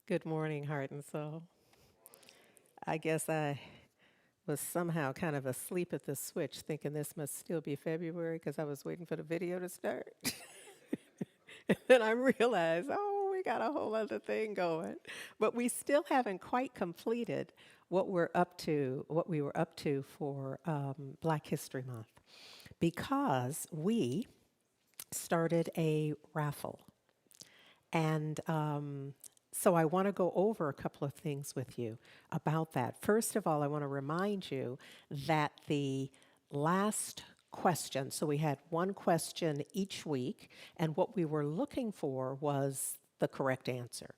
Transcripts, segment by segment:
Good morning, heart and soul. I guess I was somehow kind of asleep at the switch, thinking this must still be February because I was waiting for the video to start. And then I realized, oh, we got a whole other thing going. But we still haven't quite completed what we were up to for Black History Month, because we started a raffle. And so I want to go over a couple of things with you about that. First of all, I want to remind you that the last question, so we had one question each week, and what we were looking for was the correct answer.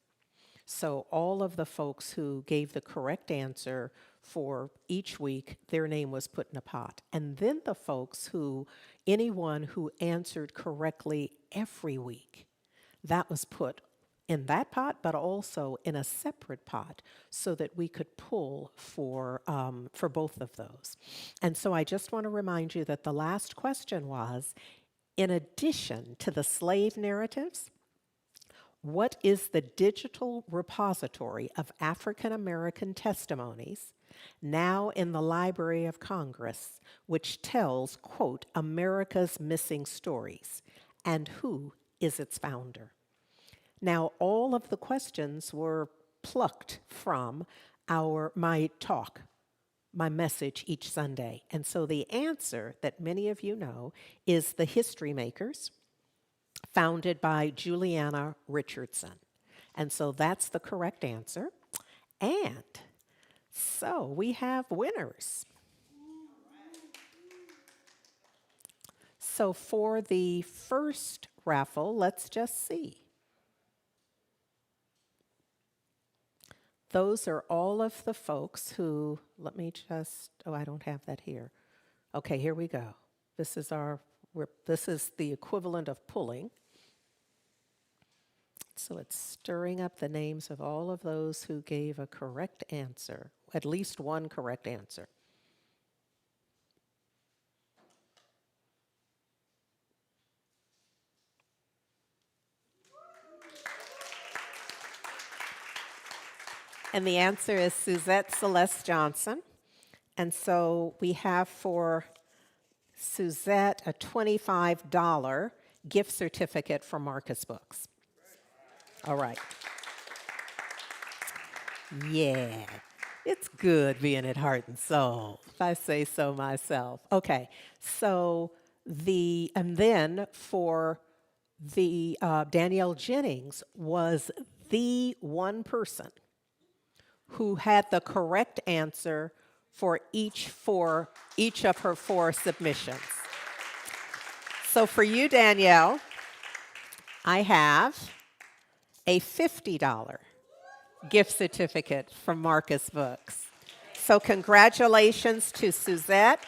So all of the folks who gave the correct answer for each week, their name was put in a pot. And then anyone who answered correctly every week, that was put in that pot, but also in a separate pot so that we could pull for both of those. And so I just want to remind you that the last question was, in addition to the slave narratives, what is the digital repository of African American testimonies now in the Library of Congress, which tells, quote, America's missing stories, and who is its founder? Now, all of the questions were plucked from my talk, my message each Sunday. And so the answer that many of you know is The History Makers, founded by Juliana Richardson. And so that's the correct answer. And so we have winners. So for the first raffle, let's just see. Those are all of the folks who, I don't have that here. Okay, here we go. This is the equivalent of pulling. So it's stirring up the names of all of those who gave a correct answer, at least one correct answer. And the answer is Suzette Celeste Johnson. And so we have for Suzette a $25 gift certificate from Marcus Books. All right. Yeah, it's good being at Heart and Soul, if I say so myself. Okay, so and then for the Danielle Jennings was the one person who had the correct answer for each of her 4 submissions. So for you, Danielle, I have a $50 gift certificate from Marcus Books. So congratulations to Suzette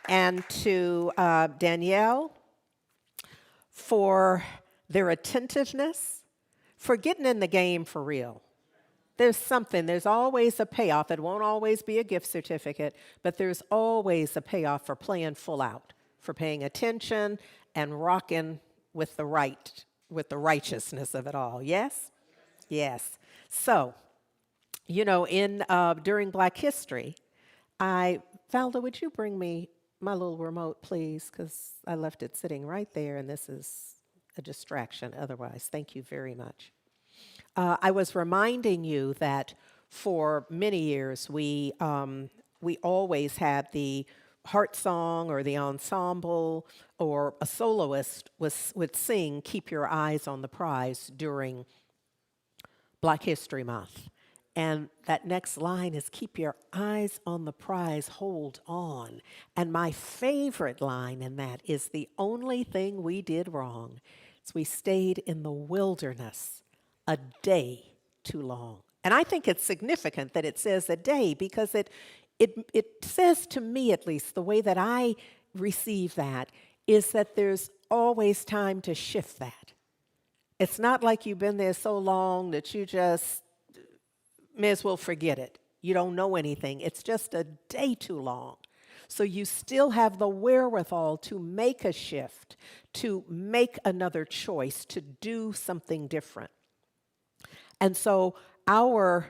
and to Danielle for their attentiveness, for getting in the game for real. There's always a payoff. It won't always be a gift certificate, but there's always a payoff for playing full out, for paying attention and rocking with the righteousness of it all. Yes? Yes. So, during Black History, Valda, would you bring me my little remote, please? Because I left it sitting right there, and this is a distraction otherwise. Thank you very much. I was reminding you that for many years we always had the heart song or the ensemble or a soloist would sing "Keep Your Eyes on the Prize" during Black History Month. And that next line is "Keep your eyes on the prize, hold on." And my favorite line in that is "The only thing we did wrong is we stayed in the wilderness a day too long." And I think it's significant that it says a day, because it says, to me at least, the way that I receive that is that there's always time to shift that. It's not like you've been there so long that you just may as well forget it. You don't know anything. It's just a day too long. So you still have the wherewithal to make a shift, to make another choice, to do something different. And so Our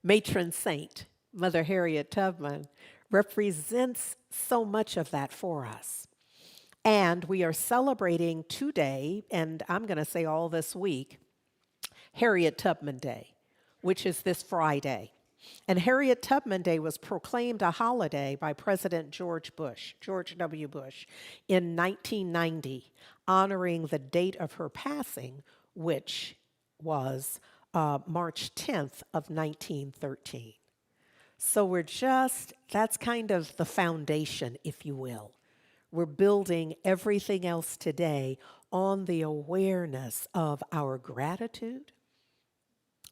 matron saint, Mother Harriet Tubman, represents so much of that for us. And we are celebrating today, and I'm going to say all this week, Harriet Tubman Day, which is this Friday. And Harriet Tubman Day was proclaimed a holiday by President George W. Bush, in 1990, honoring the date of her passing, which was March 10th of 1913. So that's kind of the foundation, if you will. We're building everything else today on the awareness of our gratitude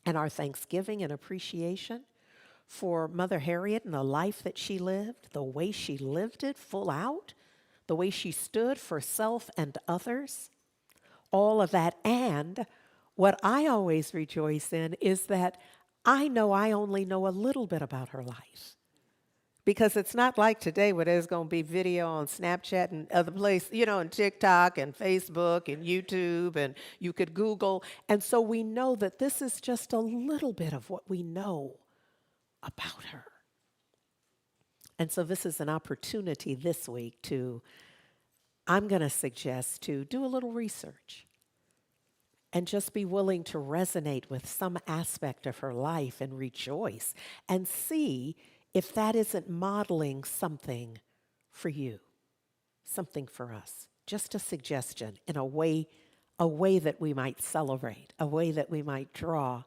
and our thanksgiving and appreciation for Mother Harriet and the life that she lived, the way she lived it full out, the way she stood for self and others, all of that. And what I always rejoice in is that I know I only know a little bit about her life. Because it's not like today where there's going to be video on Snapchat and other places, and TikTok and Facebook and YouTube, and you could Google. And so we know that this is just a little bit of what we know about her. And so this is an opportunity this week I'm going to suggest to do a little research and just be willing to resonate with some aspect of her life and rejoice and see if that isn't modeling something for you, something for us. Just a suggestion in a way that we might celebrate, a way that we might draw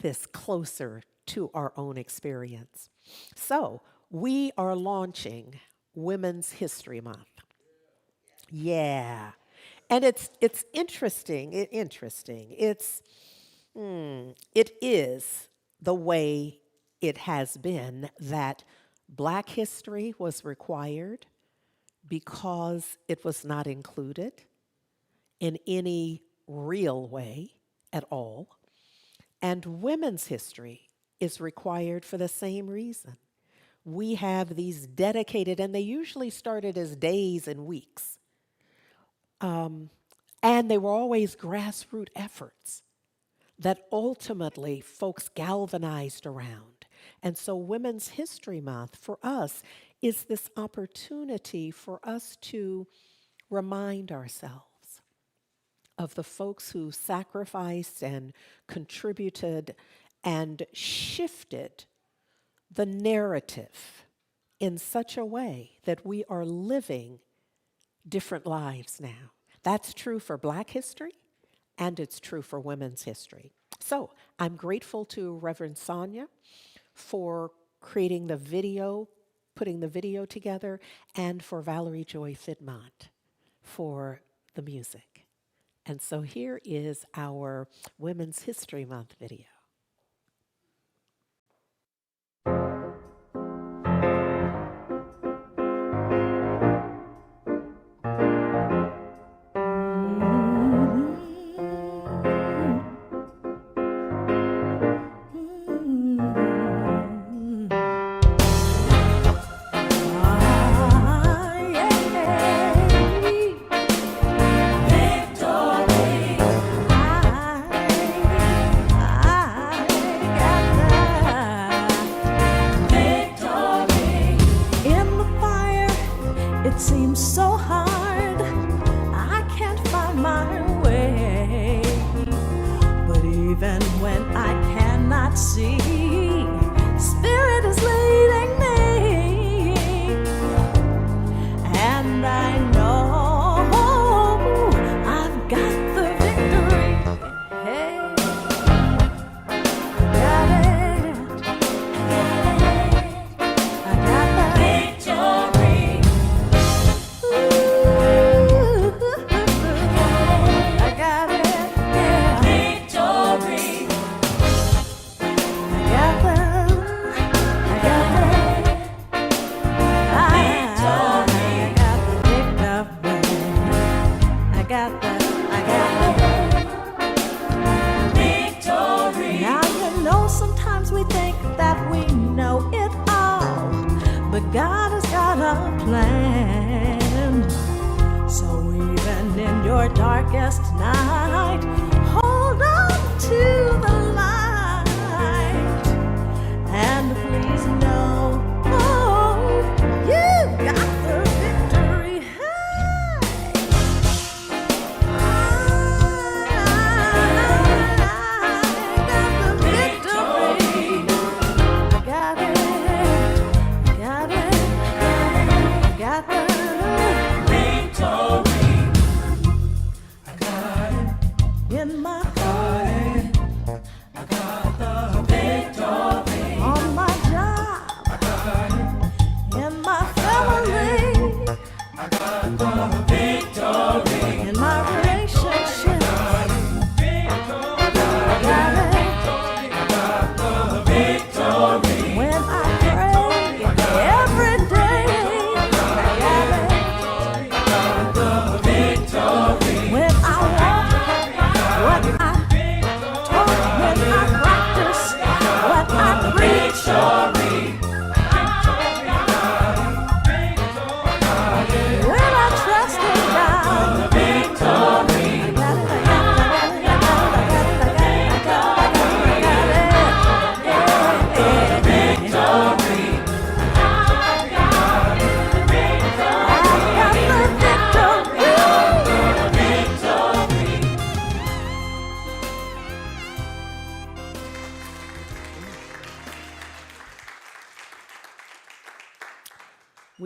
this closer to our own experience. So we are launching Women's History Month. Yeah. And it's interesting. It is the way it has been that Black history was required because it was not included in any real way at all. And women's history is required for the same reason. We have these dedicated, and they usually started as days and weeks. And they were always grassroots efforts that ultimately folks galvanized around. And so Women's History Month for us is this opportunity for us to remind ourselves of the folks who sacrificed and contributed and shifted the narrative in such a way that we are living different lives now. That's true for Black history, and it's true for women's history. So I'm grateful to Reverend Sonia for creating the video, putting the video together, and for Valerie Joy Fidmont for the music. And so here is our Women's History Month video. Darkest night, hold on to the light.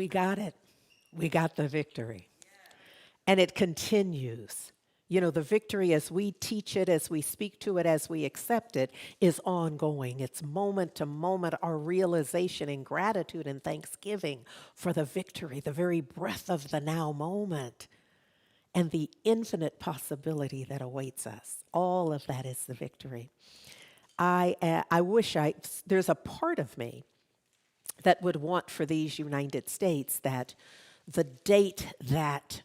we got it. We got the victory. And it continues. You know, the victory as we teach it, as we speak to it, as we accept it, is ongoing. It's moment to moment, our realization and gratitude and thanksgiving for the victory, the very breath of the now moment, and the infinite possibility that awaits us. All of that is the victory. I wish there's a part of me that would want for these United States that the date that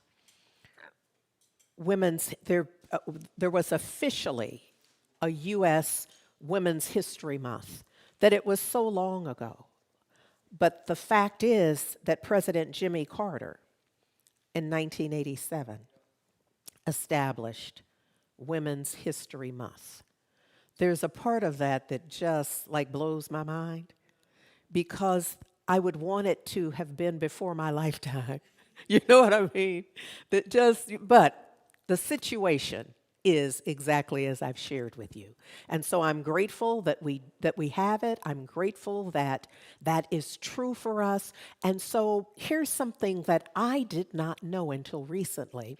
there was officially a U.S. Women's History Month, that it was so long ago. But the fact is that President Jimmy Carter in 1987 established Women's History Month. There's a part of that that just like blows my mind because I would want it to have been before my lifetime. You know what I mean? But the situation is exactly as I've shared with you. And so I'm grateful that we have it. I'm grateful that that is true for us. And so here's something that I did not know until recently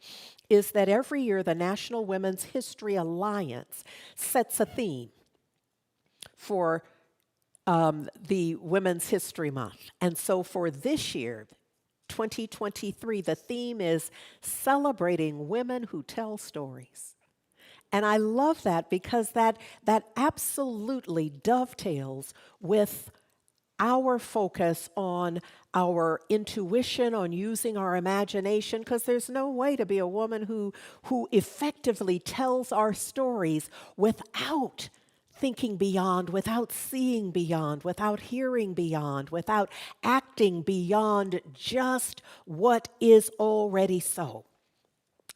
is that every year the National Women's History Alliance sets a theme for the Women's History Month. And so for this year, 2023, the theme is celebrating women who tell stories. And I love that because that absolutely dovetails with our focus on our intuition, on using our imagination, because there's no way to be a woman who effectively tells our stories without thinking beyond, without seeing beyond, without hearing beyond, without acting beyond just what is already so.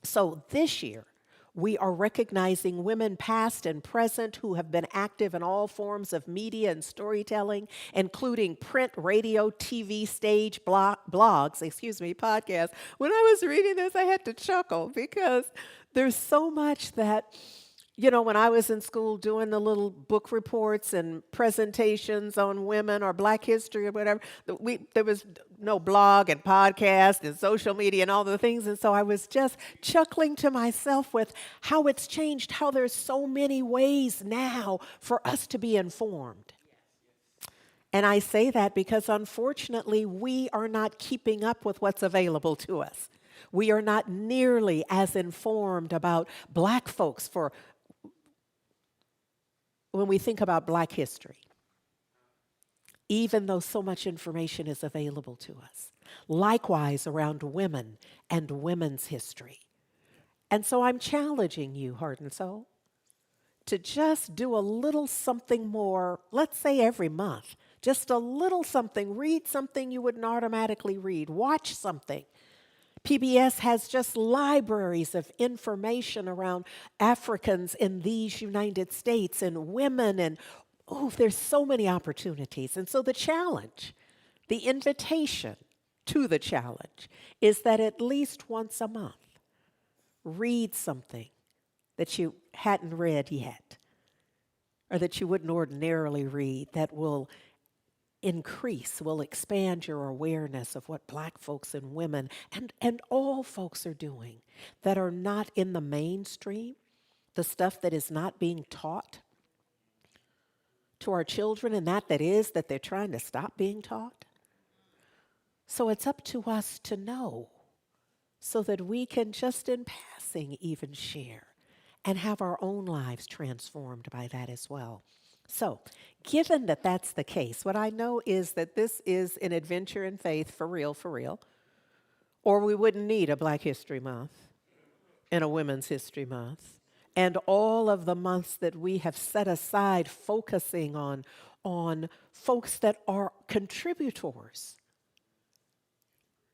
So this year, we are recognizing women past and present who have been active in all forms of media and storytelling, including print, radio, TV, stage, podcasts. When I was reading this, I had to chuckle because there's so much that, you know, when I was in school doing the little book reports and presentations on women or Black history or whatever, there was no blog and podcast and social media and all the things. And so I was just chuckling to myself with how it's changed, how there's so many ways now for us to be informed. And I say that because unfortunately, we are not keeping up with what's available to us. We are not nearly as informed about Black folks when we think about Black history, even though so much information is available to us. Likewise, around women and women's history. And so I'm challenging you, heart and soul, to just do a little something more, let's say every month, just a little something. Read something you wouldn't automatically read. Watch something. PBS has just libraries of information around Africans in these United States and women, and there's so many opportunities. And so the challenge, the invitation to the challenge is that at least once a month, read something that you hadn't read yet or that you wouldn't ordinarily read that will expand your awareness of what Black folks and women and all folks are doing that are not in the mainstream, the stuff that is not being taught to our children, and that they're trying to stop being taught. So it's up to us to know so that we can just in passing even share and have our own lives transformed by that as well. So, given that that's the case, what I know is that this is an adventure in faith for real, or we wouldn't need a Black History Month and a Women's History Month and all of the months that we have set aside focusing on folks that are contributors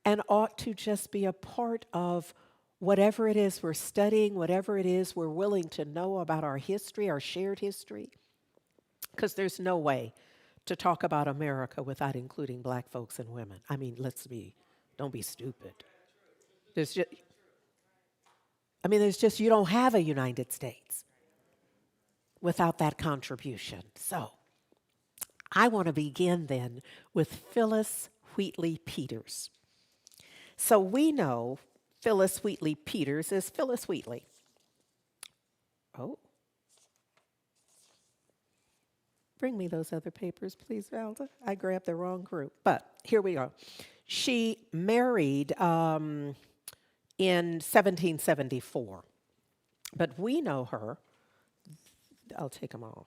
and ought to just be a part of whatever it is we're studying, whatever it is we're willing to know about our history, our shared history. Because there's no way to talk about America without including Black folks and women. I mean, don't be stupid. There's just, you don't have a United States without that contribution. So, I want to begin then with Phyllis Wheatley Peters. So we know Phyllis Wheatley Peters is Phyllis Wheatley. Oh, bring me those other papers, please, Valda. I grabbed the wrong group, but here we are. She married in 1774, but we know her. I'll take them all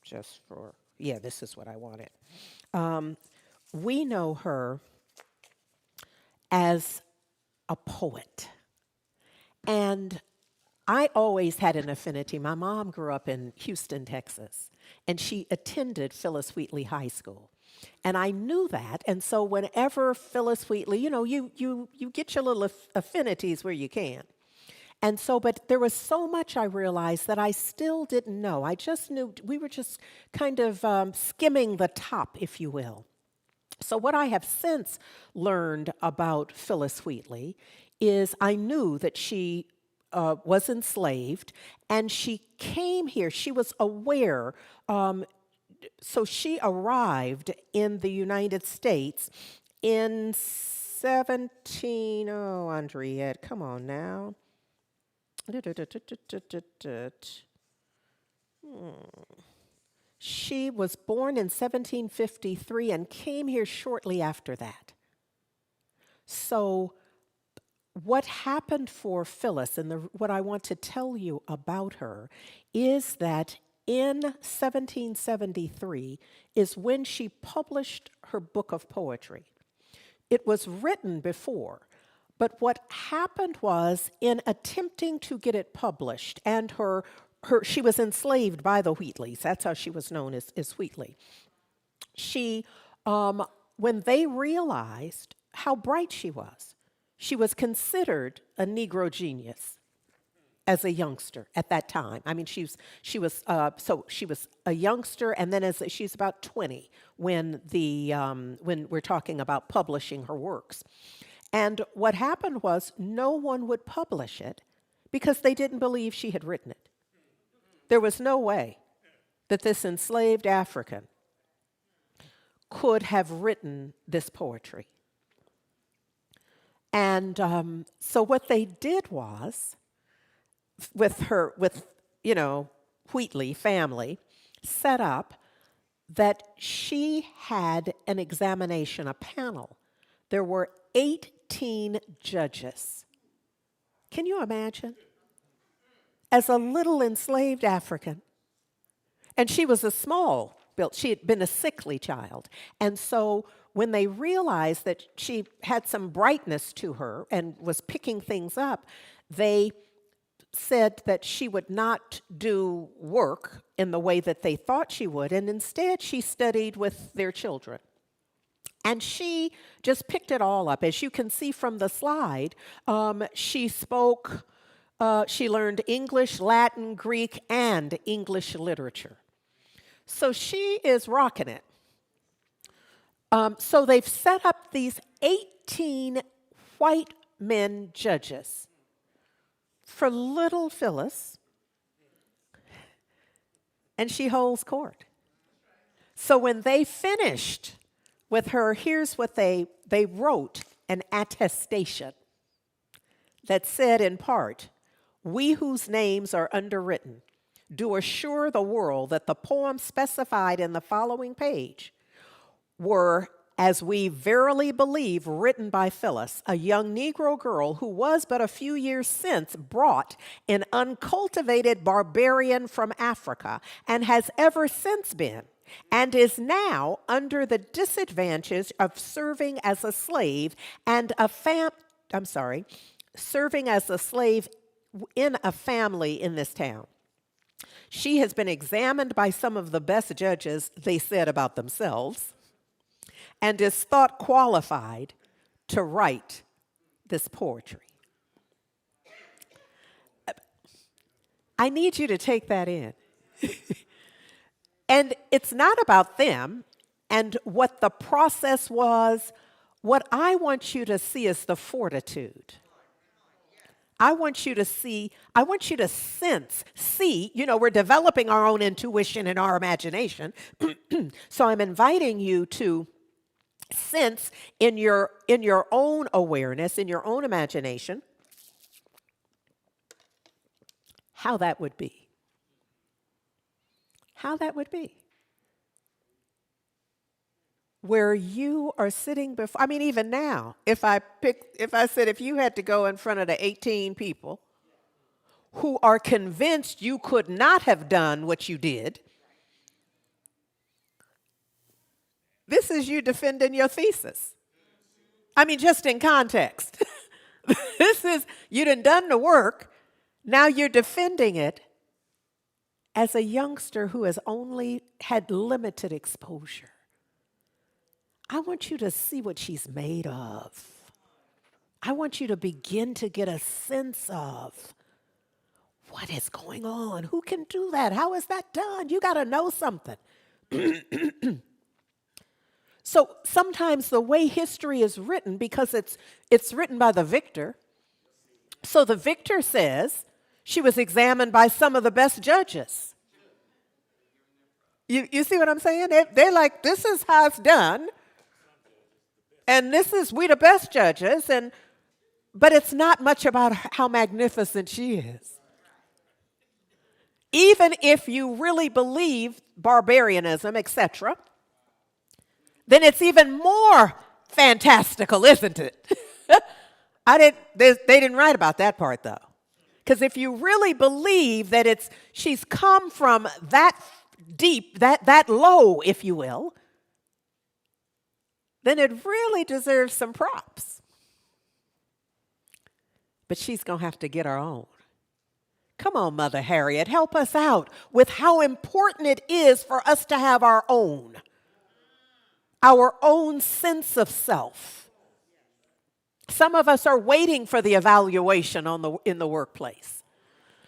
just for, yeah, this is what I wanted. We know her as a poet. And I always had an affinity. My mom grew up in Houston, Texas, and she attended Phyllis Wheatley High School. And I knew that, and so whenever Phyllis Wheatley, you get your little affinities where you can. And so, but there was so much I realized that I still didn't know. I just knew we were just kind of skimming the top, if you will. So what I have since learned about Phyllis Wheatley is I knew that she was enslaved, and she came here. She was aware. So she arrived in the United States in 17. Oh, Andriette, come on now. She was born in 1753 and came here shortly after that. So what happened for Phyllis, and what I want to tell you about her, is that in 1773 is when she published her book of poetry. It was written before, but what happened was, in attempting to get it published, and she was enslaved by the Wheatleys. That's how she was known as Wheatley. She, when they realized how bright she was considered a Negro genius as a youngster at that time. I mean, she was a youngster, and then she's about 20 when we're talking about publishing her works. And what happened was no one would publish it because they didn't believe she had written it. There was no way that this enslaved African could have written this poetry. And so what they did was, with Wheatley family, set up that she had an examination, a panel. There were 18 judges. Can you imagine? As a little enslaved African. And she was a small built, she had been a sickly child. And so when they realized that she had some brightness to her and was picking things up, they said that she would not do work in the way that they thought she would, and instead she studied with their children. And she just picked it all up. As you can see from the slide, she learned English, Latin, Greek, and English literature. So she is rocking it. So they've set up these 18 white men judges for little Phyllis, and she holds court. So when they finished with her, here's what they wrote, an attestation that said in part, "We whose names are underwritten do assure the world that the poems specified in the following page were, as we verily believe, written by Phyllis, a young Negro girl who was but a few years since brought an uncultivated barbarian from Africa and has ever since been, and is now under the disadvantage of serving as a slave serving as a slave in a family in this town. She has been examined by some of the best judges," they said about themselves, "and is thought qualified to write this poetry." I need you to take that in. And it's not about them and what the process was. What I want you to see is the fortitude. I want you to see, I want you to see, we're developing our own intuition and our imagination. So I'm inviting you to sense in your own awareness, in your own imagination, how that would be. How that would be. Where you are sitting before, I mean, even now, if I said if you had to go in front of the 18 people who are convinced you could not have done what you did, this is you defending your thesis. I mean, just in context. This is, you done the work, now you're defending it as a youngster who has only had limited exposure. I want you to see what she's made of. I want you to begin to get a sense of what is going on. Who can do that? How is that done? You got to know something. So sometimes the way history is written, because it's written by the victor, so the victor says she was examined by some of the best judges. You see what I'm saying? They're like, this is how it's done. And we the best judges, but it's not much about how magnificent she is. Even if you really believe barbarianism, etc., then it's even more fantastical, isn't it? They didn't write about that part, though. Because if you really believe that she's come from that deep, that low, if you will, then it really deserves some props. But she's going to have to get her own. Come on, Mother Harriet, help us out with how important it is for us to have our own sense of self. Some of us are waiting for the evaluation in the workplace.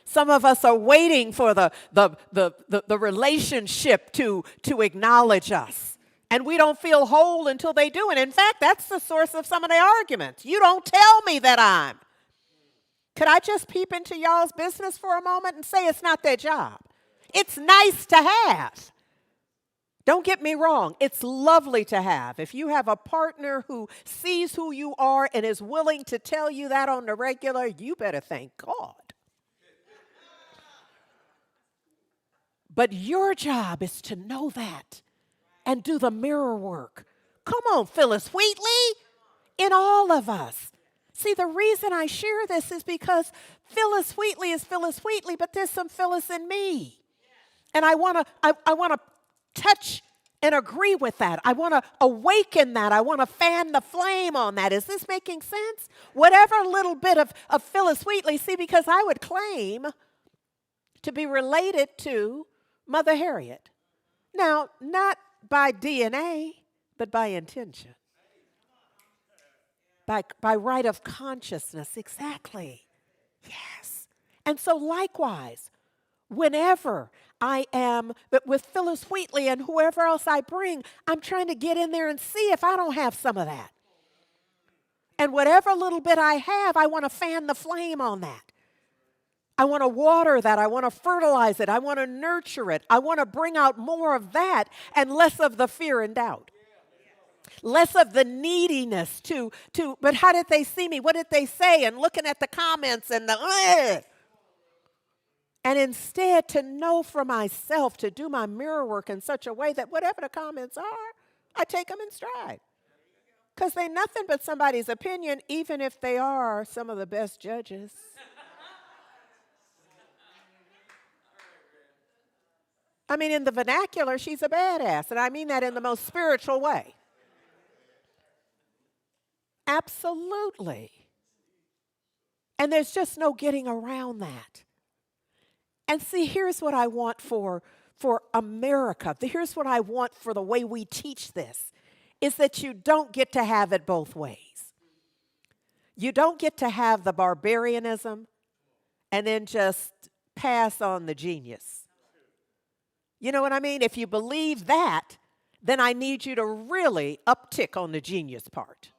Some of us are waiting for the relationship to acknowledge us. And we don't feel whole until they do. And in fact, that's the source of some of the arguments. You don't tell me that I'm. Could I just peep into y'all's business for a moment and say it's not their job? It's nice to have. Don't get me wrong. It's lovely to have. If you have a partner who sees who you are and is willing to tell you that on the regular, you better thank God. But your job is to know that and do the mirror work. Come on, Phyllis Wheatley, in all of us. See, the reason I share this is because Phyllis Wheatley is Phyllis Wheatley, but there's some Phyllis in me. And I want to touch and agree with that. I want to awaken that. I want to fan the flame on that. Is this making sense? Whatever little bit of Phyllis Wheatley, see, because I would claim to be related to Mother Harriet. Now, not by DNA, but by intention. By right of consciousness, exactly. Yes. And so likewise, whenever I am with Phyllis Wheatley and whoever else I bring, I'm trying to get in there and see if I don't have some of that. And whatever little bit I have, I want to fan the flame on that. I want to water that. I want to fertilize it. I want to nurture it. I want to bring out more of that and less of the fear and doubt. Less of the neediness but how did they see me? What did they say? And looking at the comments and and instead to know for myself, to do my mirror work in such a way that whatever the comments are, I take them in stride. Because they're nothing but somebody's opinion, even if they are some of the best judges. I mean, in the vernacular, she's a badass. And I mean that in the most spiritual way. Absolutely. And there's just no getting around that. And see, here's what I want for America. Here's what I want for the way we teach this, is that you don't get to have it both ways. You don't get to have the barbarianism and then just pass on the genius. You know what I mean? If you believe that, then I need you to really uptick on the genius part.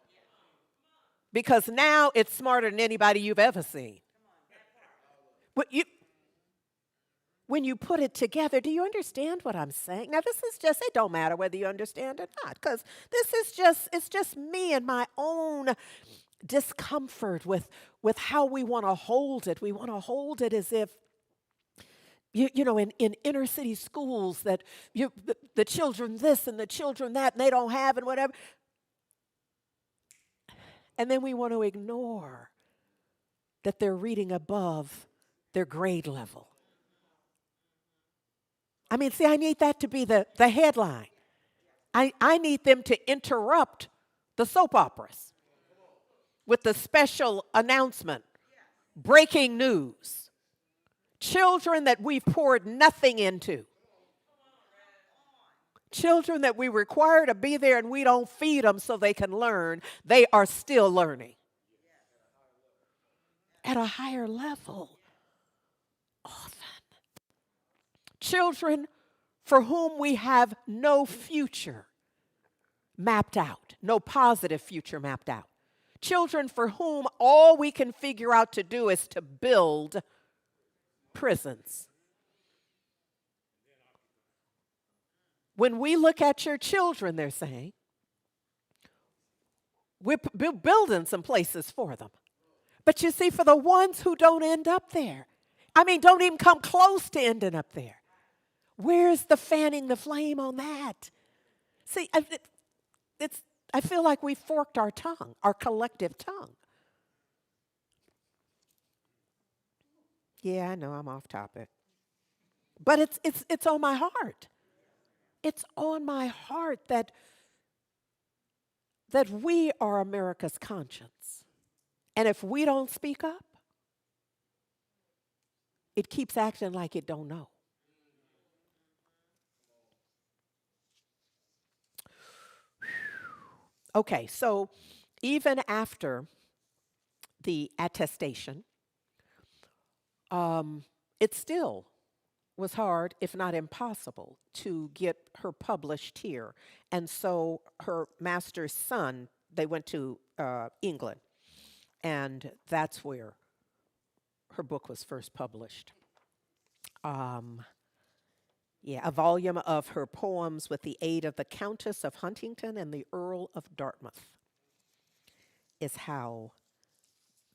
Because now it's smarter than anybody you've ever seen. when you put it together, do you understand what I'm saying? Now, this is just, it don't matter whether you understand or not, because this is just, it's just me and my own discomfort with how we want to hold it. We want to hold it as if, you know, in inner city schools that the children this and the children that, and they don't have and whatever. And then we want to ignore that they're reading above their grade level. I mean, see, I need that to be the headline. I need them to interrupt the soap operas with the special announcement, breaking news. Children that we've poured nothing into. Children that we require to be there and we don't feed them so they can learn. They are still learning. At a higher level. Often. Children for whom we have no future mapped out. No positive future mapped out. Children for whom all we can figure out to do is to build prisons. When we look at your children, they're saying, we're building some places for them. But you see, for the ones who don't end up there, I mean, don't even come close to ending up there, where's the fanning the flame on that? See, I feel like we forked our tongue, our collective tongue. Yeah, I know I'm off topic. But it's on my heart. It's on my heart that we are America's conscience. And if we don't speak up, it keeps acting like it don't know. Okay, so even after the attestation, it still was hard, if not impossible, to get her published here. And so her master's son, they went to England, and that's where her book was first published. A volume of her poems with the aid of the Countess of Huntington and the Earl of Dartmouth is how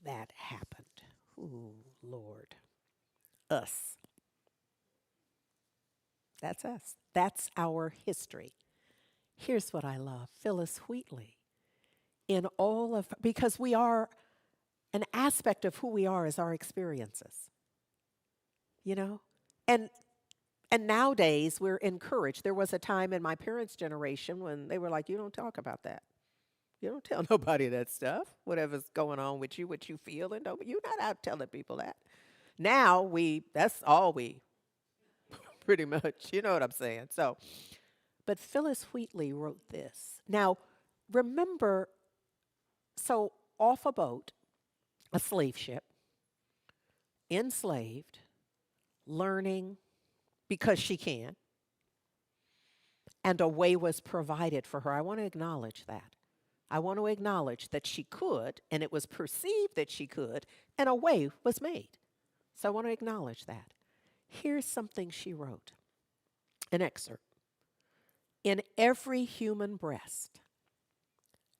that happened. Ooh, Lord. Us. That's us. That's our history. Here's what I love. Phyllis Wheatley. In all of, because we are, an aspect of who we are is our experiences. You know? And nowadays we're encouraged. There was a time in my parents' generation when they were like, you don't talk about that. You don't tell nobody that stuff. Whatever's going on with you, what you feel, and you're not out telling people that. Now that's all we pretty much, you know what I'm saying? So, but Phyllis Wheatley wrote this. Now, remember, so off a boat, a slave ship, enslaved, learning because she can, and a way was provided for her. I want to acknowledge that. I want to acknowledge that she could, and it was perceived that she could, and a way was made. So I want to acknowledge that. Here's something she wrote, an excerpt. In every human breast,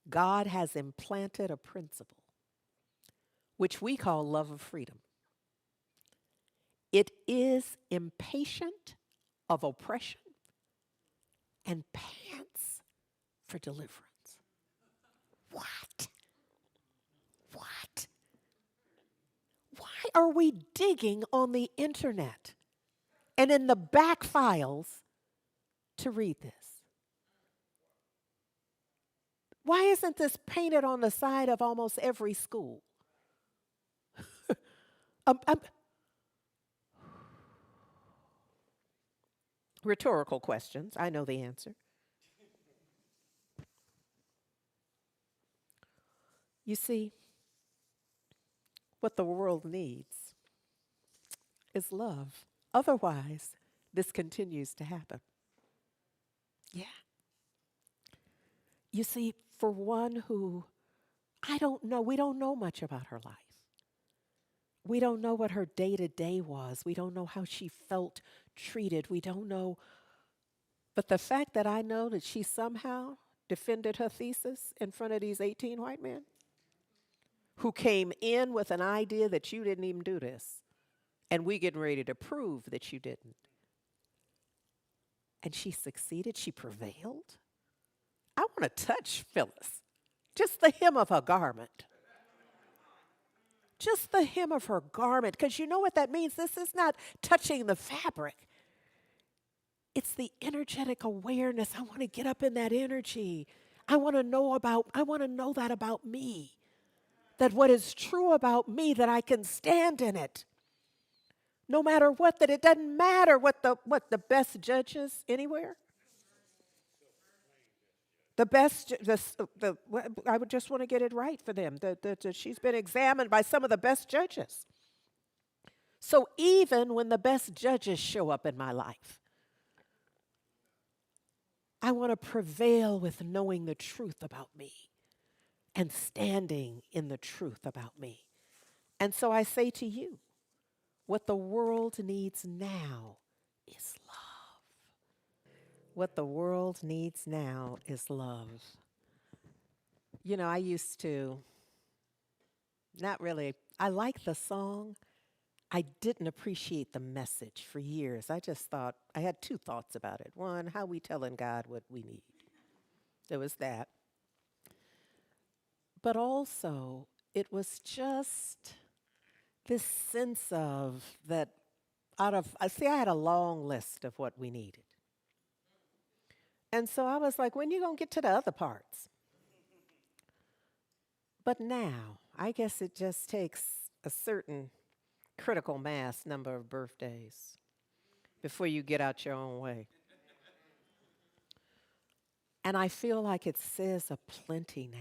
God has implanted a principle, which we call love of freedom. It is impatient of oppression and pants for deliverance. What? What? Why are we digging on the internet and in the back files to read this? Why isn't this painted on the side of almost every school? Rhetorical questions. I know the answer. You see, what the world needs is love. Otherwise, this continues to happen. Yeah. You see, for one who, I don't know, we don't know much about her life. We don't know what her day to day was. We don't know how she felt treated. We don't know. But the fact that I know that she somehow defended her thesis in front of these 18 white men who came in with an idea that you didn't even do this, and we getting ready to prove that you didn't. And she succeeded. She prevailed. I want to touch Phyllis. Just the hem of her garment. Just the hem of her garment. Because you know what that means? This is not touching the fabric. It's the energetic awareness. I want to get up in that energy. I want to know that about me. That what is true about me, that I can stand in it. No matter what, that it doesn't matter what the best judges anywhere. The best, I would just want to get it right for them. She's been examined by some of the best judges. So even when the best judges show up in my life, I want to prevail with knowing the truth about me and standing in the truth about me. And so I say to you, what the world needs now is love. What the world needs now is love. You know, I used to not really, I like the song. I didn't appreciate the message for years. I just thought, I had two thoughts about it. One, how we telling God what we need. There was that. But also, it was just this sense of that I had a long list of what we needed. And so I was like, when you going to get to the other parts? But now, I guess it just takes a certain critical mass number of birthdays before you get out your own way. And I feel like it says aplenty now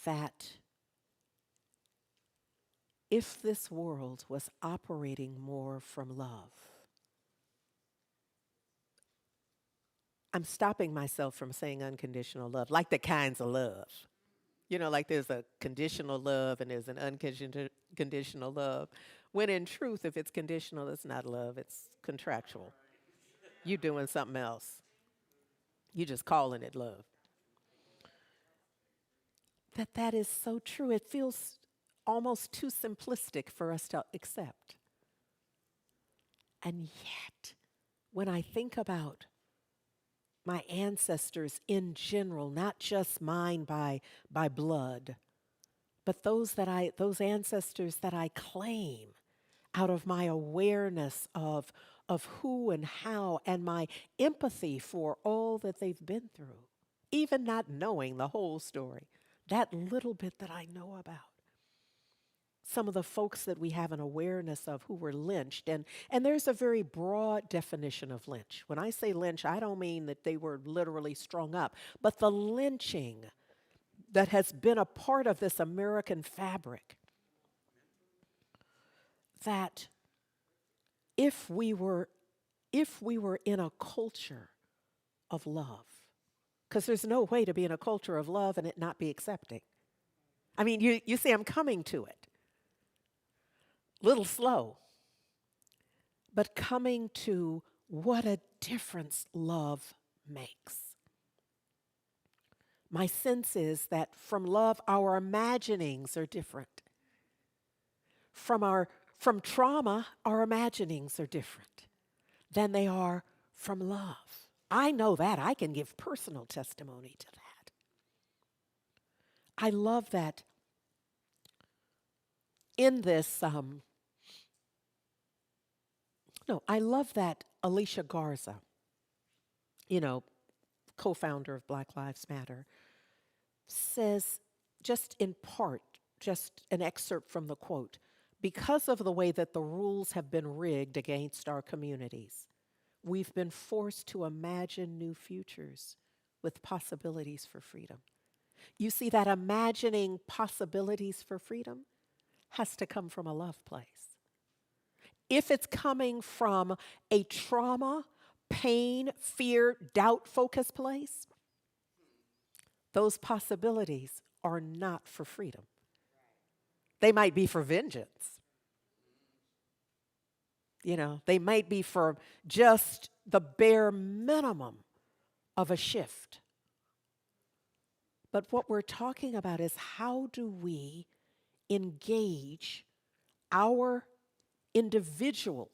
that if this world was operating more from love, I'm stopping myself from saying unconditional love, like the kinds of love. You know, like there's a conditional love and there's an unconditional love. When in truth, if it's conditional, it's not love, it's contractual. You're doing something else. You're just calling it love. That is so true. It feels almost too simplistic for us to accept. And yet, when I think about my ancestors in general, not just mine by blood, but those ancestors that I claim out of my awareness of who and how and my empathy for all that they've been through, even not knowing the whole story, that little bit that I know about. Some of the folks that we have an awareness of who were lynched. And there's a very broad definition of lynch. When I say lynch, I don't mean that they were literally strung up, but the lynching that has been a part of this American fabric, that if we were in a culture of love, because there's no way to be in a culture of love and it not be accepting. I mean, you see, I'm coming to it. Little slow, but coming to what a difference love makes. My sense is that from love, our imaginings are different. From trauma, our imaginings are different than they are from love. I know that. I can give personal testimony to that. I love that in this, I love that Alicia Garza, co-founder of Black Lives Matter, says, just in part, just an excerpt from the quote, because of the way that the rules have been rigged against our communities, we've been forced to imagine new futures with possibilities for freedom. You see, that imagining possibilities for freedom has to come from a love place. If it's coming from a trauma, pain, fear, doubt-focused place, those possibilities are not for freedom. They might be for vengeance. They might be for just the bare minimum of a shift. But what we're talking about is how do we engage our individual,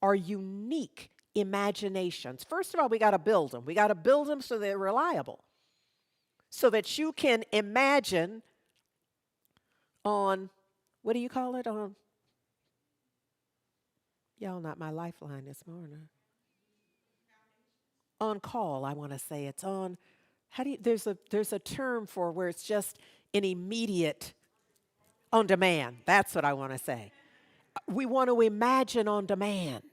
our unique imaginations. First of all, we got to build them. We got to build them so they're reliable, so that you can imagine on, what do you call it? Y'all not my lifeline this morning. On call, I want to say it's on. There's a term for where it's just an immediate, on demand. That's what I want to say. We want to imagine on demand,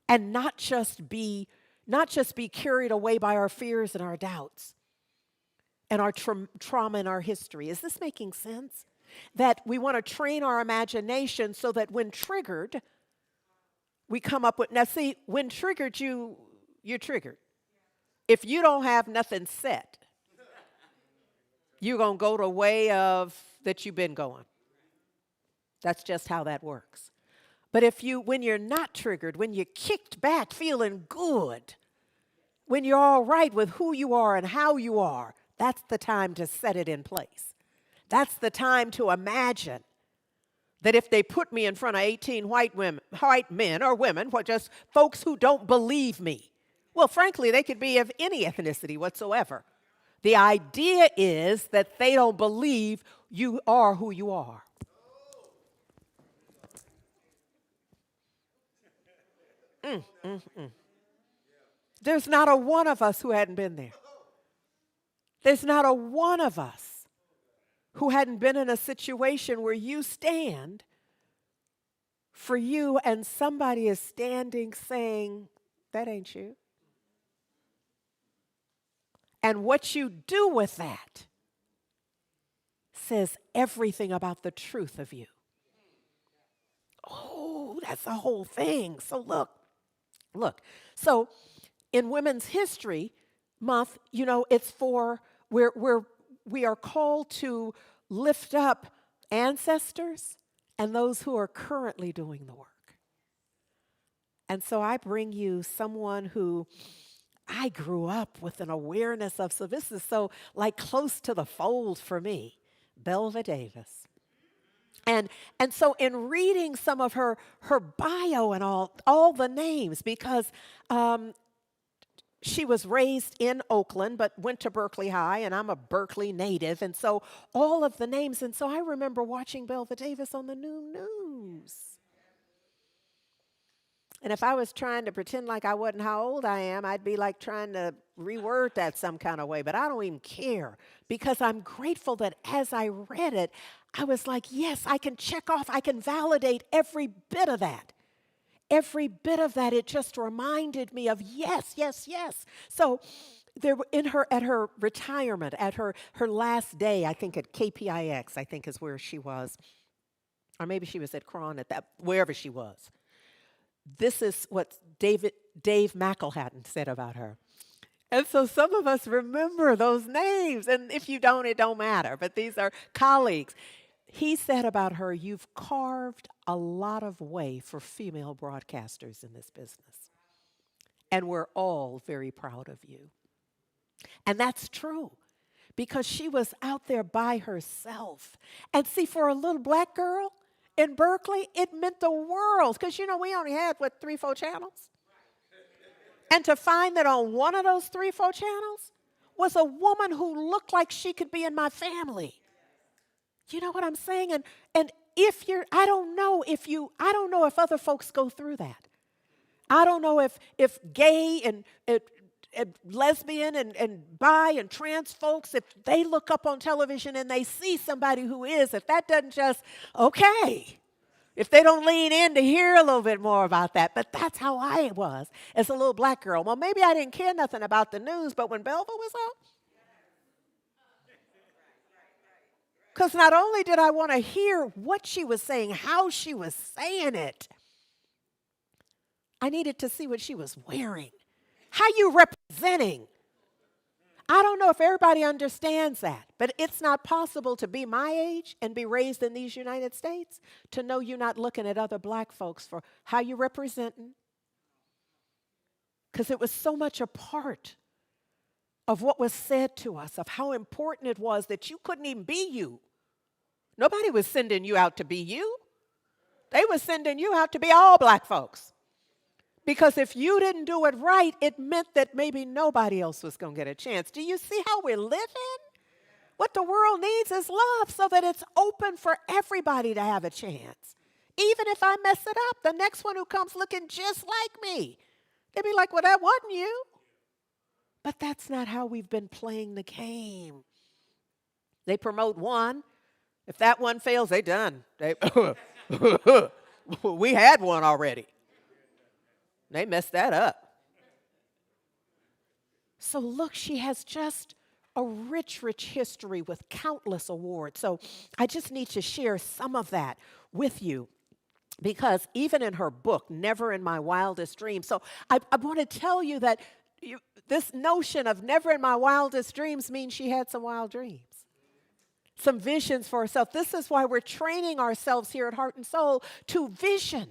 and not just be carried away by our fears and our doubts and our trauma and our history. Is this making sense? That we want to train our imagination so that when triggered, we come up with, now see, when triggered, you're triggered. If you don't have nothing set, you're going to go the way of that you've been going. That's just how that works. But when you're not triggered, when you're kicked back feeling good, when you're all right with who you are and how you are, that's the time to set it in place. That's the time to imagine that if they put me in front of 18 white men or women, just folks who don't believe me, well, frankly, they could be of any ethnicity whatsoever. The idea is that they don't believe you are who you are. There's not a one of us who hadn't been there. There's not a one of us who hadn't been in a situation where you stand for you and somebody is standing saying, that ain't you. And what you do with that says everything about the truth of you. Oh, that's the whole thing. So look. So in Women's History Month, it's for we are called to lift up ancestors and those who are currently doing the work. And so I bring you someone who I grew up with an awareness of, so this is so like close to the fold for me, Belva Davis. And so in reading some of her bio and all the names, because she was raised in Oakland but went to Berkeley High, and I'm a Berkeley native, and so all of the names, and so I remember watching Belva Davis on the news. And if I was trying to pretend like I wasn't how old I am, I'd be like trying to reword that some kind of way. But I don't even care, because I'm grateful that as I read it, I was like, yes, I can check off, I can validate every bit of that. Every bit of that, it just reminded me of yes. So there at her retirement, at her last day, I think at KPIX, I think is where she was. Or maybe she was at Cron wherever she was. This is what Dave McElhatton said about her. And so some of us remember those names. And if you don't, it don't matter. But these are colleagues. He said about her, you've carved a lot of way for female broadcasters in this business. And we're all very proud of you. And that's true, because she was out there by herself. And see, for a little black girl in Berkeley, it meant the world, because, we only had, 3-4 channels? And to find that on one of those 3-4 channels was a woman who looked like she could be in my family. You know what I'm saying? And I don't know if other folks go through that. I don't know if gay and lesbian and bi and trans folks, if they look up on television and they see somebody who is, if that doesn't just, okay, if they don't lean in to hear a little bit more about that. But that's how I was as a little black girl. Well, maybe I didn't care nothing about the news, but when Belva was out, because not only did I want to hear what she was saying, how she was saying it, I needed to see what she was wearing. How you representing? I don't know if everybody understands that, but it's not possible to be my age and be raised in these United States to know you're not looking at other black folks for how you're representing. Because it was so much a part of what was said to us, of how important it was that you couldn't even be you. Nobody was sending you out to be you. They were sending you out to be all black folks. Because if you didn't do it right, it meant that maybe nobody else was going to get a chance. Do you see how we're living? What the world needs is love so that it's open for everybody to have a chance. Even if I mess it up, the next one who comes looking just like me, they'd be like, well, that wasn't you. But that's not how we've been playing the game. They promote one. If that one fails, they done. We had one already. They messed that up. So look, she has just a rich, rich history with countless awards. So I just need to share some of that with you. Because even in her book, Never in My Wildest Dreams, so I want to tell you that this notion of never in my wildest dreams means she had some wild dreams, some visions for herself. This is why we're training ourselves here at Heart and Soul to vision,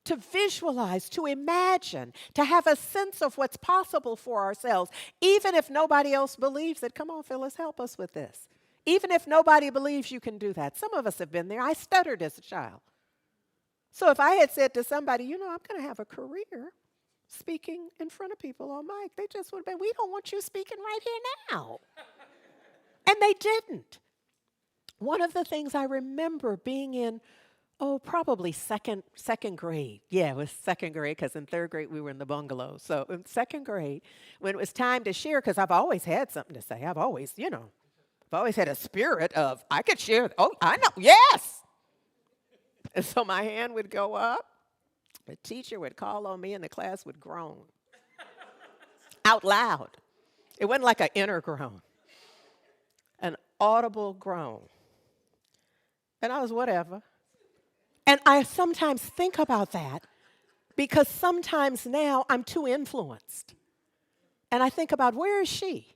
to visualize, to imagine, to have a sense of what's possible for ourselves, even if nobody else believes it. Come on, Phyllis, help us with this. Even if nobody believes you can do that. Some of us have been there. I stuttered as a child. So if I had said to somebody, you know, I'm going to have a career speaking in front of people on mic, they just would have been, we don't want you speaking right here now. And they didn't. One of the things I remember being in, probably second grade. Yeah, it was second grade because in third grade we were in the bungalow. So in second grade, when it was time to share, because I've always had something to say. I've always had a spirit of, I could share. Oh, I know, yes. And so my hand would go up. The teacher would call on me and the class would groan out loud. It wasn't like an inner groan, an audible groan. And I was whatever. And I sometimes think about that because sometimes now I'm too influenced. And I think about, where is she?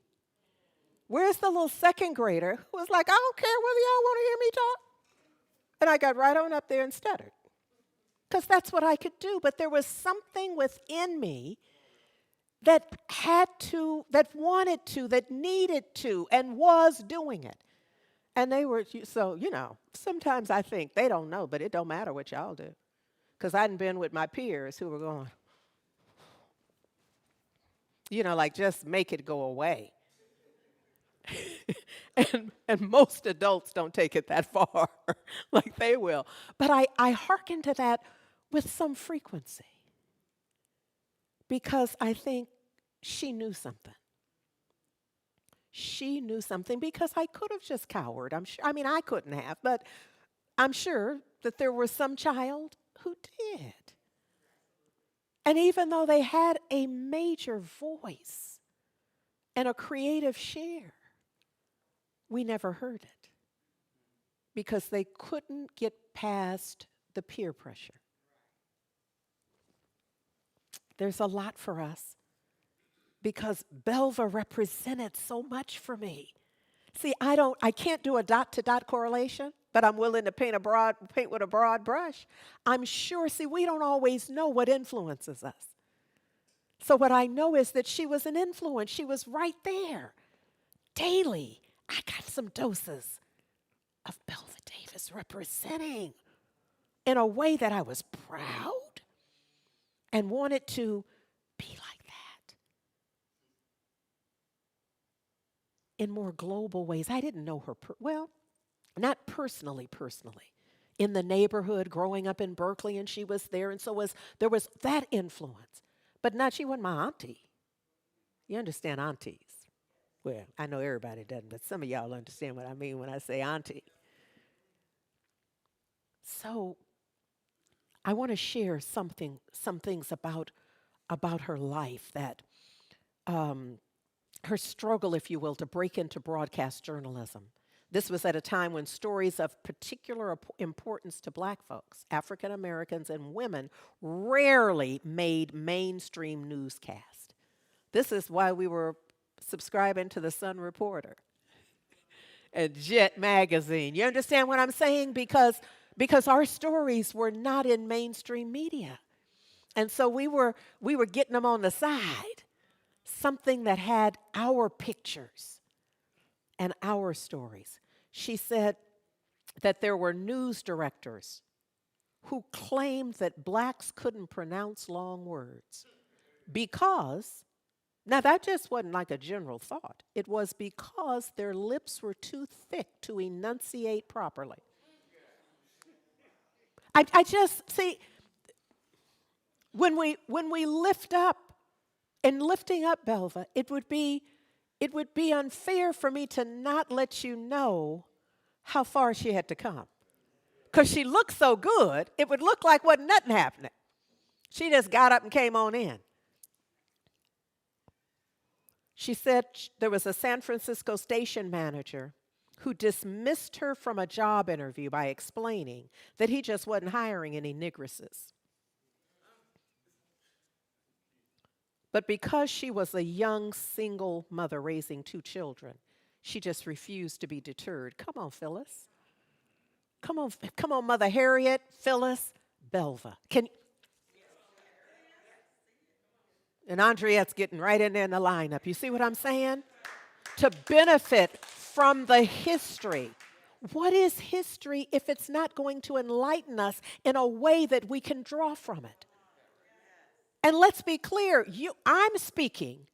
Where's the little second grader who was like, I don't care whether y'all want to hear me talk? And I got right on up there and stuttered. Because that's what I could do. But there was something within me that wanted to, that needed to, and was doing it. And they were, so, sometimes I think they don't know, but it don't matter what y'all do. Because I hadn't been with my peers who were going, like just make it go away. and most adults don't take it that far like they will. But I hearken to that with some frequency because I think she knew something. She knew something because I could have just cowered. I'm sure. I mean, I couldn't have, but I'm sure that there was some child who did. And even though they had a major voice and a creative share, we never heard it because they couldn't get past the peer pressure. There's a lot for us because Belva represented so much for me. See, I can't do a dot-to-dot correlation, but I'm willing to paint with a broad brush. I'm sure, we don't always know what influences us. So what I know is that she was an influence. She was right there daily. I got some doses of Belva Davis representing in a way that I was proud and wanted to be like that in more global ways. I didn't know her, not personally. In the neighborhood, growing up in Berkeley, and she was there, and there was that influence. But she wasn't my auntie. You understand aunties? Well, I know everybody doesn't, but some of y'all understand what I mean when I say auntie. So I want to share some things about her life, that her struggle, if you will, to break into broadcast journalism. This was at a time when stories of particular importance to black folks, African Americans, and women rarely made mainstream newscast. This is why we were subscribing to the Sun Reporter and Jet Magazine. You understand what I'm saying? Because our stories were not in mainstream media. And so we were getting them on the side, something that had our pictures and our stories. She said that there were news directors who claimed that blacks couldn't pronounce long words because, now that just wasn't like a general thought, it was because their lips were too thick to enunciate properly. I just see, when we lift up, and lifting up Belva, it would be unfair for me to not let you know how far she had to come. Because she looked so good, it would look like wasn't nothing happening. She just got up and came on in. She said there was a San Francisco station manager who dismissed her from a job interview by explaining that he just wasn't hiring any nigresses. But because she was a young single mother raising 2 children, she just refused to be deterred. Come on, Phyllis. Come on, Mother Harriet, Phyllis, Belva. And Andriette's getting right in there in the lineup. You see what I'm saying? To benefit from the history. What is history if it's not going to enlighten us in a way that we can draw from it? And let's be clear, I'm speaking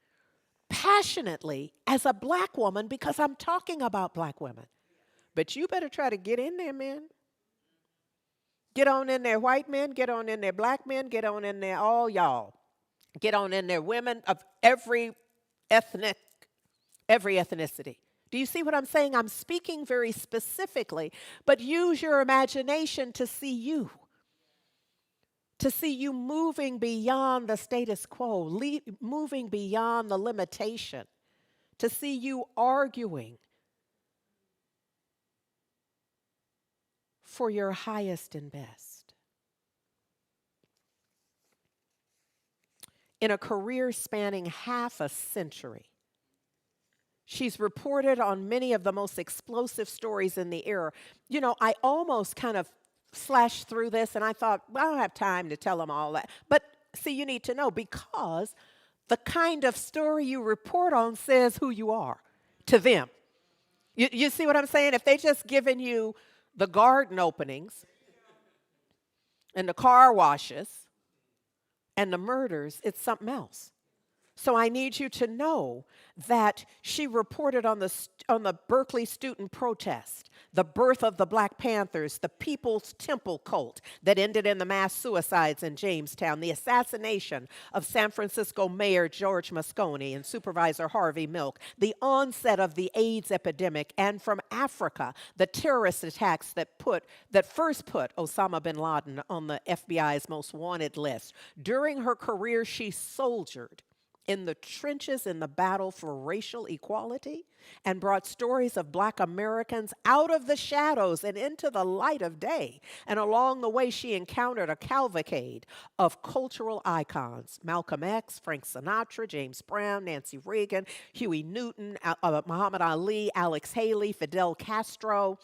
passionately as a black woman because I'm talking about black women. But you better try to get in there, men. Get on in there, white men. Get on in there, black men. Get on in there, all y'all. Get on in there, women of every ethnicity. Do you see what I'm saying? I'm speaking very specifically, but use your imagination to see you. To see you moving beyond the status quo, moving beyond the limitation, to see you arguing for your highest and best. In a career spanning half a century, she's reported on many of the most explosive stories in the era. You know, I almost kind of slashed through this and I thought, well, I don't have time to tell them all that. But see, you need to know because the kind of story you report on says who you are to them. You see what I'm saying? If they just given you the garden openings and the car washes and the murders, it's something else. So I need you to know that she reported on the Berkeley student protest, the birth of the Black Panthers, the People's Temple cult that ended in the mass suicides in Jamestown, the assassination of San Francisco Mayor George Moscone and Supervisor Harvey Milk, the onset of the AIDS epidemic, and from Africa, the terrorist attacks that first put Osama bin Laden on the FBI's most wanted list. During her career, she soldiered in the trenches in the battle for racial equality and brought stories of Black Americans out of the shadows and into the light of day. And along the way, she encountered a cavalcade of cultural icons: Malcolm X, Frank Sinatra, James Brown, Nancy Reagan, Huey Newton, Muhammad Ali, Alex Haley, Fidel Castro,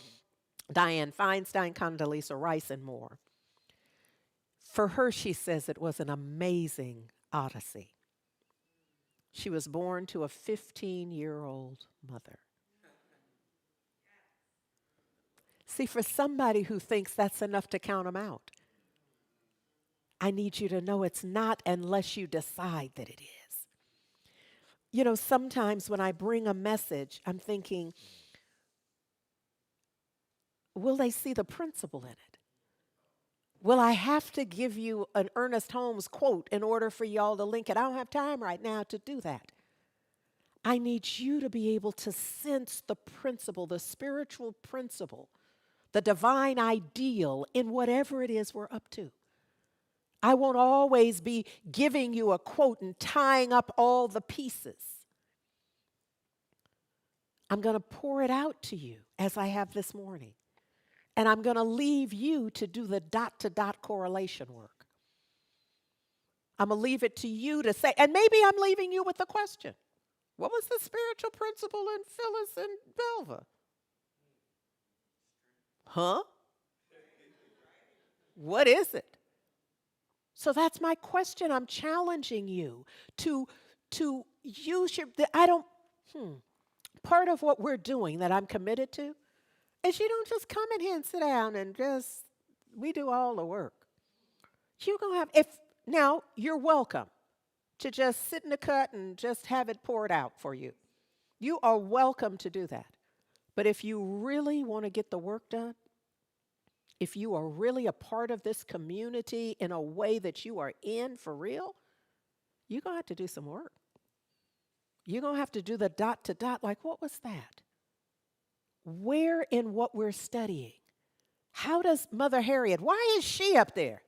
Dianne Feinstein, Condoleezza Rice, and more. For her, she says it was an amazing odyssey. She was born to a 15-year-old mother. See, for somebody who thinks that's enough to count them out, I need you to know it's not unless you decide that it is. You know, sometimes when I bring a message, I'm thinking, will they see the principle in it? Will I have to give you an Ernest Holmes quote in order for y'all to link it? I don't have time right now to do that. I need you to be able to sense the principle, the spiritual principle, the divine ideal in whatever it is we're up to. I won't always be giving you a quote and tying up all the pieces. I'm going to pour it out to you as I have this morning. And I'm going to leave you to do the dot-to-dot correlation work. I'm going to leave it to you to say, and maybe I'm leaving you with a question. What was the spiritual principle in Phyllis and Belva? Huh? What is it? So that's my question. I'm challenging you to use your. I don't. Hmm. Part of what we're doing that I'm committed to is you don't just come in here and sit down and just we do all the work. You gonna have if now you're welcome to just sit in the cut and just have it poured out for you. You are welcome to do that. But if you really want to get the work done, if you are really a part of this community in a way that you are in for real, you're going to have to do some work. You're going to have to do the dot to dot. Like, what was that? Where in what we're studying? How does Mother Harriet, why is she up there?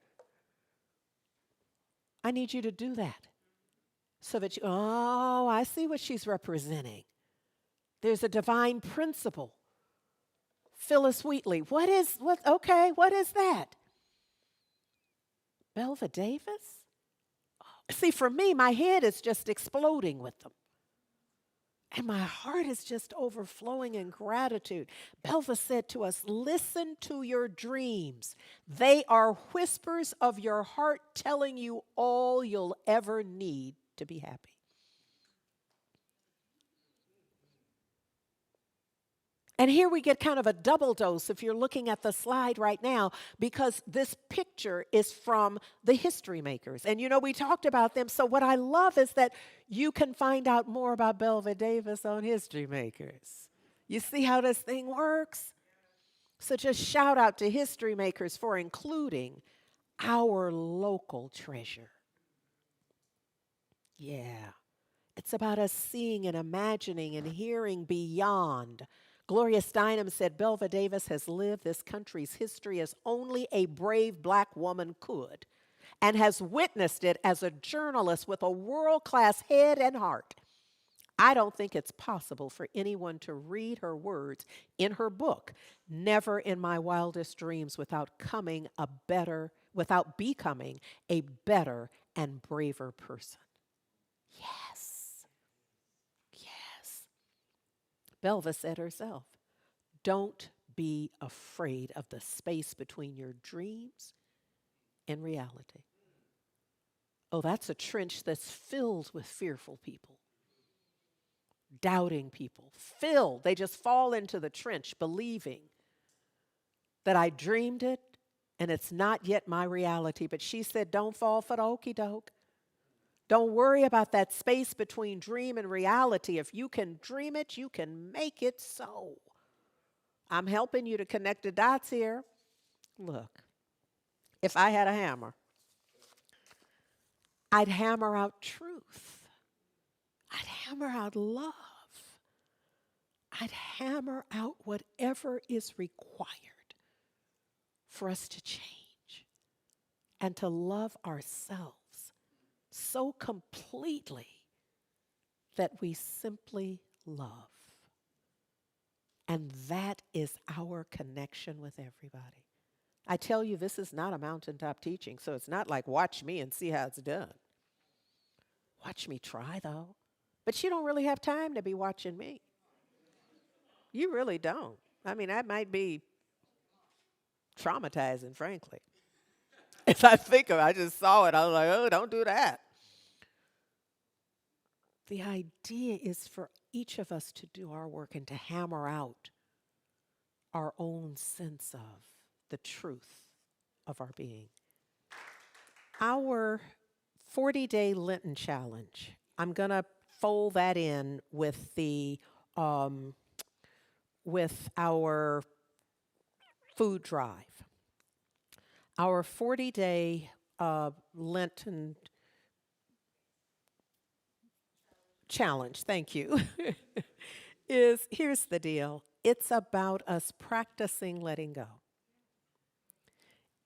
I need you to do that so that you, oh, I see what she's representing. There's a divine principle. Phyllis Wheatley, what is that? Belva Davis? See, for me, my head is just exploding with them. And my heart is just overflowing in gratitude. Belva said to us, listen to your dreams. They are whispers of your heart telling you all you'll ever need to be happy. And here we get kind of a double dose if you're looking at the slide right now, because this picture is from the history makers. And you know, we talked about them. So what I love is that you can find out more about Belva Davis on History Makers. You see how this thing works? So just shout out to history makers for including our local treasure. Yeah. It's about us seeing and imagining and hearing beyond. Gloria Steinem said, Belva Davis has lived this country's history as only a brave black woman could, and has witnessed it as a journalist with a world-class head and heart. I don't think it's possible for anyone to read her words in her book, Never in My Wildest Dreams, without becoming a better and braver person. Yes. Yes. Belva said herself, don't be afraid of the space between your dreams and reality. Oh, that's a trench that's filled with fearful people, doubting people, filled. They just fall into the trench believing that I dreamed it and it's not yet my reality. But she said, don't fall for the okey doke. Don't worry about that space between dream and reality. If you can dream it, you can make it so. I'm helping you to connect the dots here. Look, if I had a hammer, I'd hammer out truth. I'd hammer out love. I'd hammer out whatever is required for us to change and to love ourselves so completely that we simply love. And that is our connection with everybody. I tell you, this is not a mountaintop teaching, so it's not like watch me and see how it's done. Watch me try, though. But you don't really have time to be watching me. You really don't. I mean, that might be traumatizing, frankly. If I think of it, I just saw it. I was like, oh, don't do that. The idea is for each of us to do our work and to hammer out our own sense of the truth of our being. Our 40-day Lenten challenge, I'm going to fold that in with with our food drive. Our 40-day Lenten challenge, thank you, here's the deal. It's about us practicing letting go.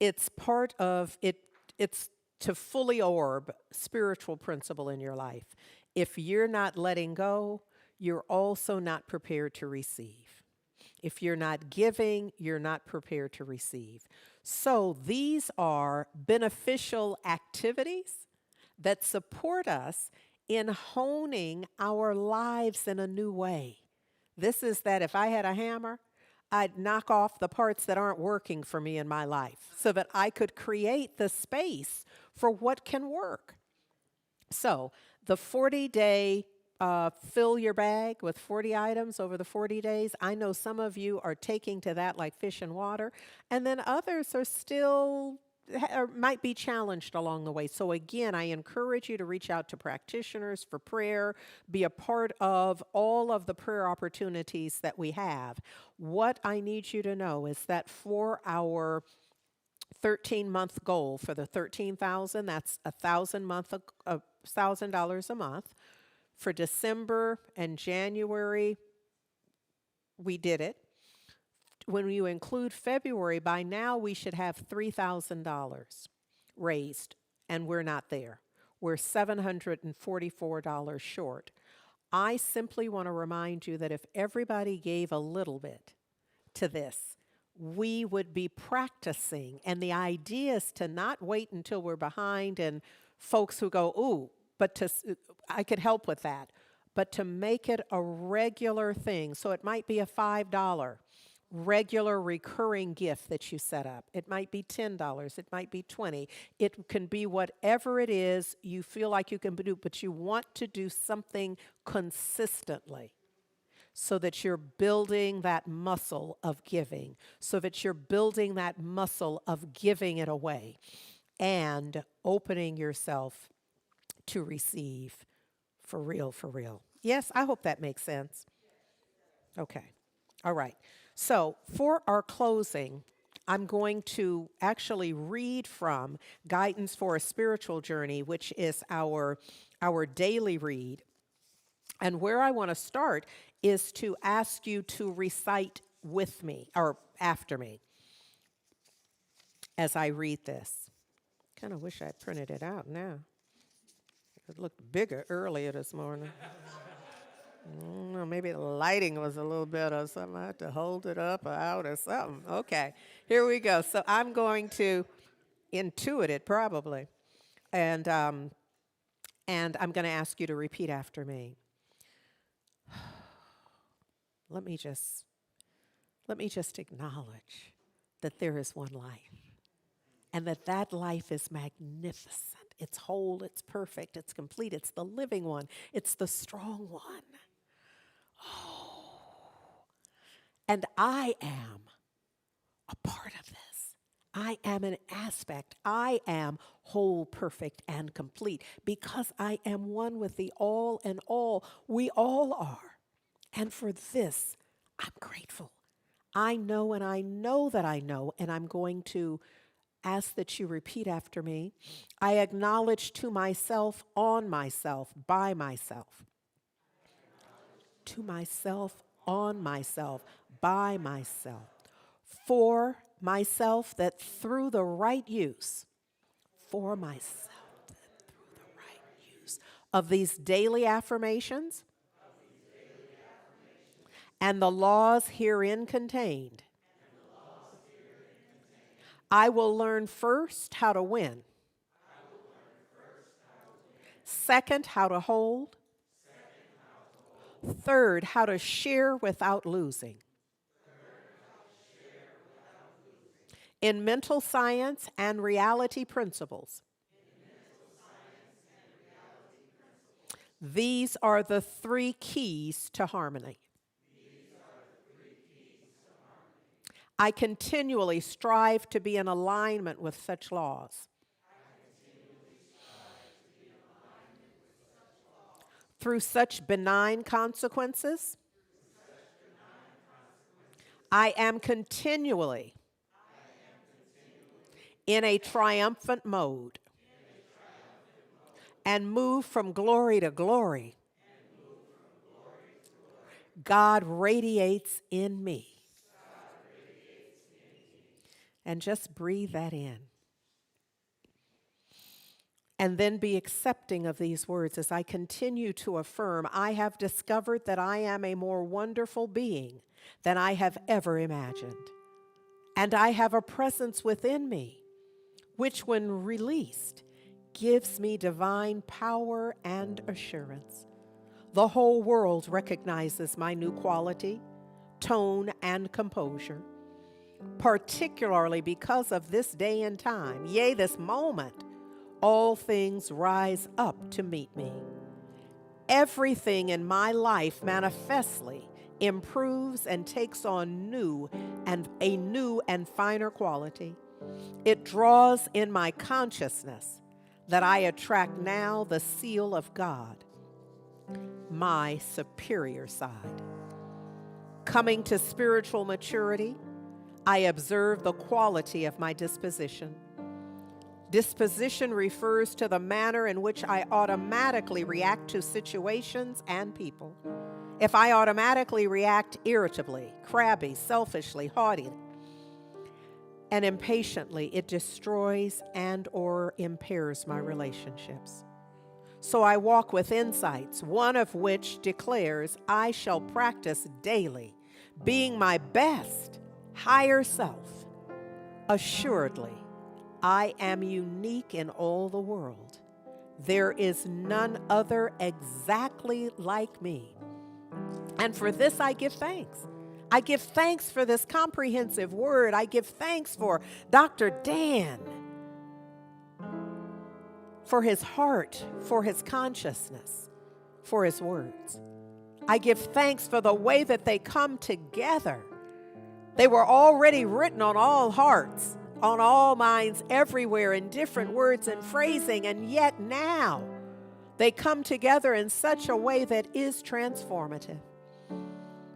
It's part of it, it's to fully orb spiritual principle in your life. If you're not letting go, you're also not prepared to receive. If you're not giving, you're not prepared to receive. So these are beneficial activities that support us in honing our lives in a new way. This is that if I had a hammer, I'd knock off the parts that aren't working for me in my life so that I could create the space for what can work. So, the 40-day fill your bag with 40 items over the 40 days. I know some of you are taking to that like fish in water, and then others are still or might be challenged along the way. So again, I encourage you to reach out to practitioners for prayer, be a part of all of the prayer opportunities that we have. What I need you to know is that for our 13-month goal for the 13,000, that's $1,000 a month. For December and January, we did it. When you include February, by now we should have $3,000 raised, and we're not there. We're $744 short. I simply want to remind you that if everybody gave a little bit to this, we would be practicing. And the idea is to not wait until we're behind and folks who go, ooh, I could help with that, but to make it a regular thing. So it might be a $5 regular recurring gift that you set up. It might be $10, it might be $20. It can be whatever it is you feel like you can do, but you want to do something consistently so that you're building that muscle of giving, so that you're building that muscle of giving it away and opening yourself to receive for real, for real. Yes, I hope that makes sense. Okay. All right. So for our closing, I'm going to actually read from Guidance for a Spiritual Journey, which is our daily read. And where I want to start is to ask you to recite with me or after me as I read this. Kind of wish I printed it out now. It looked bigger earlier this morning. Maybe the lighting was a little bit or something. I had to hold it up or out or something. Okay, here we go. So I'm going to intuit it probably. And I'm going to ask you to repeat after me. Let me just acknowledge that there is one life and that life is magnificent. It's whole, it's perfect, it's complete, it's the living one, it's the strong one. Oh, and I am a part of this. I am an aspect. I am whole, perfect, and complete because I am one with the all and all. We all are. And for this, I'm grateful. I know and I know that I know, and I'm going to ask that you repeat after me. I acknowledge to myself, on myself, by myself. To myself, on myself, by myself. For myself, that through the right use, for myself, that through the right use of these daily affirmations and the laws herein contained, I will learn first how to win. Second, how to hold. Third, how to share without losing. In mental science and reality principles, these are the three keys to harmony. I continually strive to be in alignment with such laws. Through such benign consequences, I am continually in a triumphant mode and move from glory to glory. God radiates in me. And just breathe that in. And then be accepting of these words as I continue to affirm, I have discovered that I am a more wonderful being than I have ever imagined. And I have a presence within me, which when released, gives me divine power and assurance. The whole world recognizes my new quality, tone, and composure, particularly because of this day and time, yea, this moment. All things rise up to meet me. Everything in my life manifestly improves and takes on a new and finer quality. It draws in my consciousness that I attract now the seal of God, my superior side. Coming to spiritual maturity, I observe the quality of my disposition. Disposition refers to the manner in which I automatically react to situations and people. If I automatically react irritably, crabby, selfishly, haughty, and impatiently, it destroys and or impairs my relationships. So I walk with insights, one of which declares I shall practice daily, being my best, higher self. Assuredly, I am unique in all the world. There is none other exactly like me. And for this I give thanks. I give thanks for this comprehensive word. I give thanks for Dr. Dan, for his heart, for his consciousness, for his words. I give thanks for the way that they come together. They were already written on all hearts, on all minds, everywhere, in different words and phrasing, and yet now they come together in such a way that is transformative.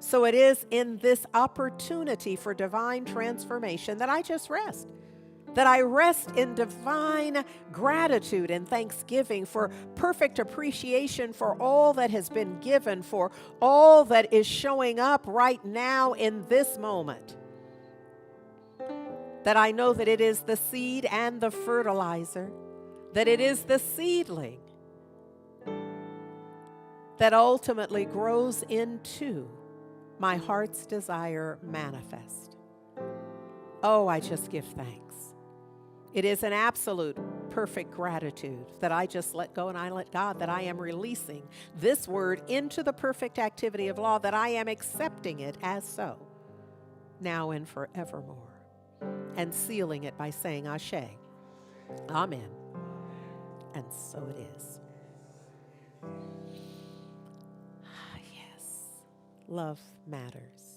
So it is in this opportunity for divine transformation that I just rest. That I rest in divine gratitude and thanksgiving for perfect appreciation for all that has been given, for all that is showing up right now in this moment. That I know that it is the seed and the fertilizer, that it is the seedling that ultimately grows into my heart's desire manifest. Oh, I just give thanks. It is an absolute perfect gratitude that I just let go and I let God, that I am releasing this word into the perfect activity of law, that I am accepting it as so, now and forevermore, and sealing it by saying Ashe, Amen, and so it is. Yes, love matters.